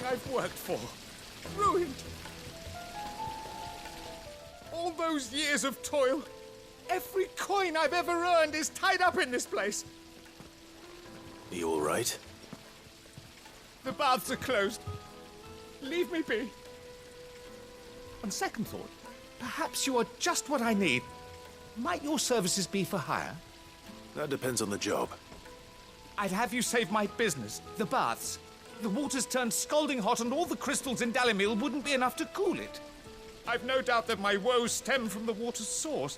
I've worked for. Ruined. All those years of toil. Every coin I've ever earned is tied up in this place. Are you all right? The baths are closed. Leave me be. On second thought, perhaps you are just what I need. Might your services be for hire? That depends on the job. I'd have you save my business, the baths. The water's turned scalding hot and all the crystals in Dalimil wouldn't be enough to cool it. I've no doubt that my woes stem from the water's source.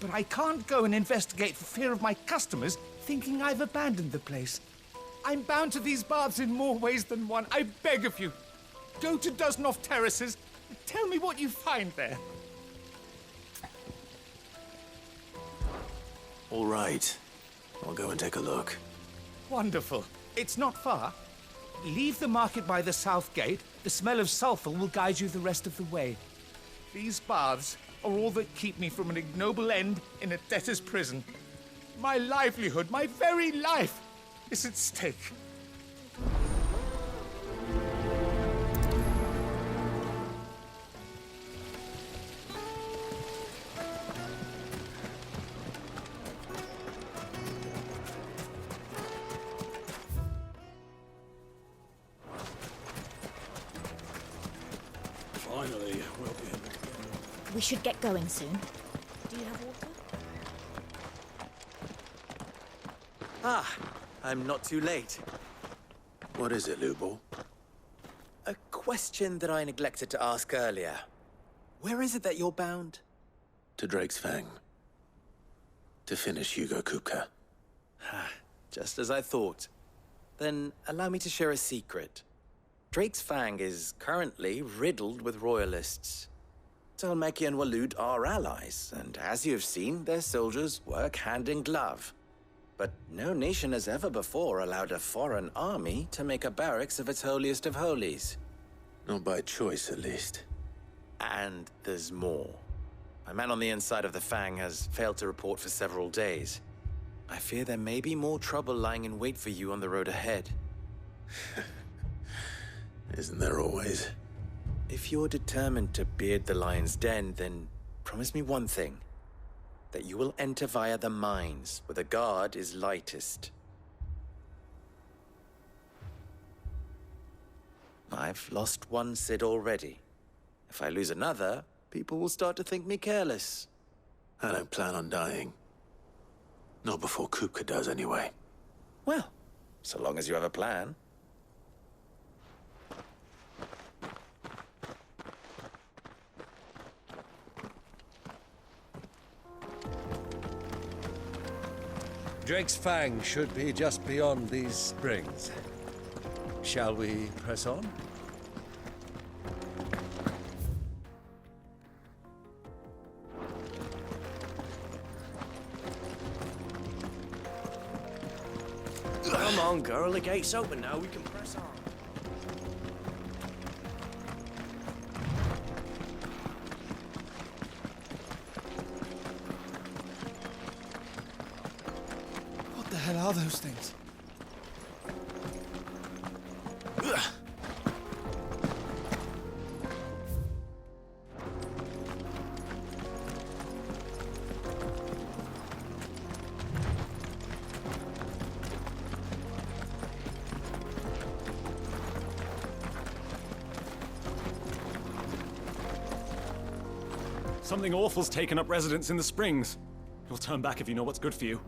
But I can't go and investigate for fear of my customers thinking I've abandoned the place. I'm bound to these baths in more ways than one. I beg of you, go to Dusnoff Terraces. Tell me what you find there. All right. I'll go and take a look. Wonderful. It's not far. Leave the market by the south gate. The smell of sulfur will guide you the rest of the way. These baths are all that keep me from an ignoble end in a debtor's prison. My livelihood, my very life, is at stake. Finally, we'll be able to... We should get going soon. Do you have water? Ah, I'm not too late. What is it, Lubor? A question that I neglected to ask earlier. Where is it that you're bound? To Drake's Fang. To finish Hugo Kupka. Just as I thought. Then allow me to share a secret. Drake's Fang is currently riddled with royalists. Talmeki and Waloed are allies, and as you have seen, their soldiers work hand in glove. But no nation has ever before allowed a foreign army to make a barracks of its holiest of holies. Not by choice, at least. And there's more. My man on the inside of the Fang has failed to report for several days. I fear there may be more trouble lying in wait for you on the road ahead. Isn't there always? If you're determined to beard the lion's den, then promise me one thing. That you will enter via the mines, where the guard is lightest. I've lost one Cid already. If I lose another, people will start to think me careless. I don't plan on dying. Not before Kupka does, anyway. Well, so long as you have a plan. Drake's Fang should be just beyond these springs. Shall we press on? Come on, girl. The gate's open now. We can press on. What the hell are those things? Something awful's taken up residence in the springs. You'll turn back if you know what's good for you.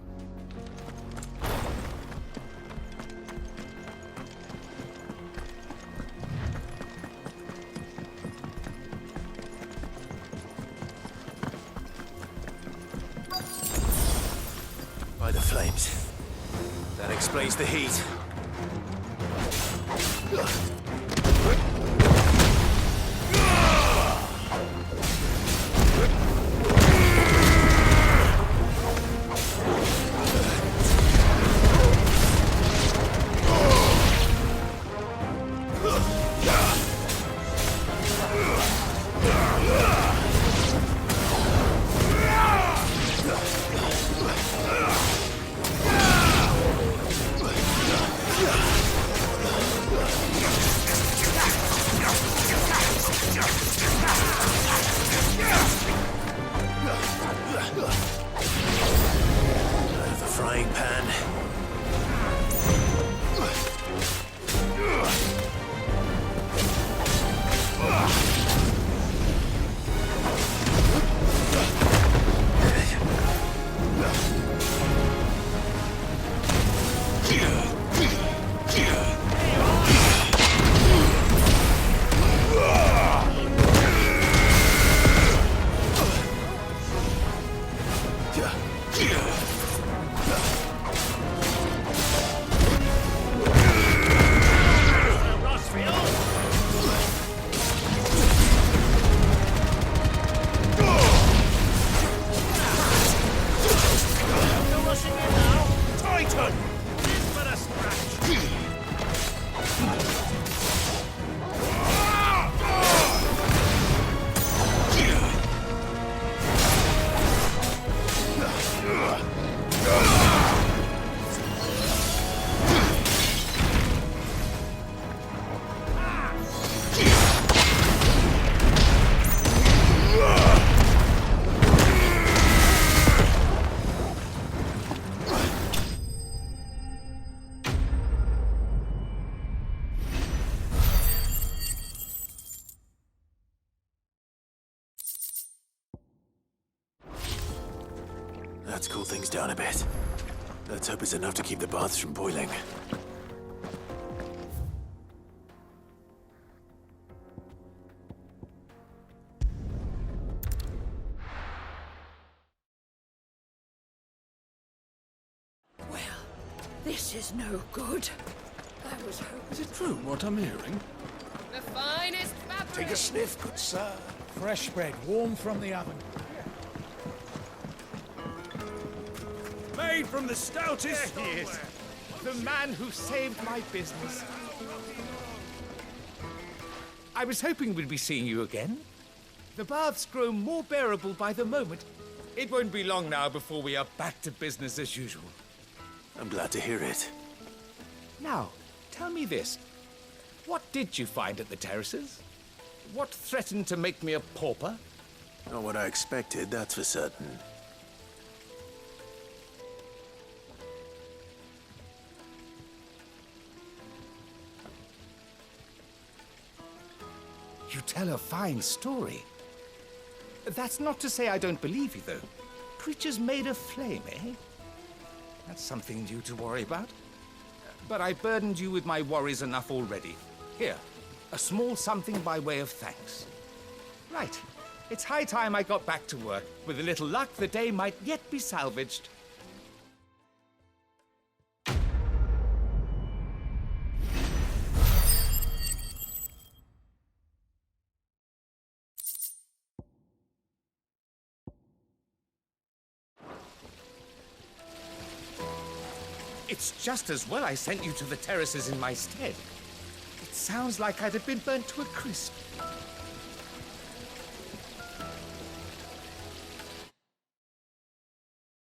By the flames. That explains the heat. frying pan. Let's cool things down a bit. Let's hope it's enough to keep the baths from boiling. Well, this is no good. I was hoping... Is it true what I'm hearing? The finest fabric. Take a sniff, good sir. Fresh bread, warm from the oven. Made from the stoutest... There he is. The man who saved my business. I was hoping we'd be seeing you again. The baths grow more bearable by the moment. It won't be long now before we are back to business as usual. I'm glad to hear it. Now, tell me this. What did you find at the terraces? What threatened to make me a pauper? Not what I expected, that's for certain. You tell a fine story. That's not to say I don't believe you, though. Creatures made of flame, eh? That's something new to worry about. But I burdened you with my worries enough already. Here, a small something by way of thanks. Right. It's high time I got back to work. With a little luck, the day might yet be salvaged. It's just as well I sent you to the terraces in my stead. It sounds like I'd have been burnt to a crisp.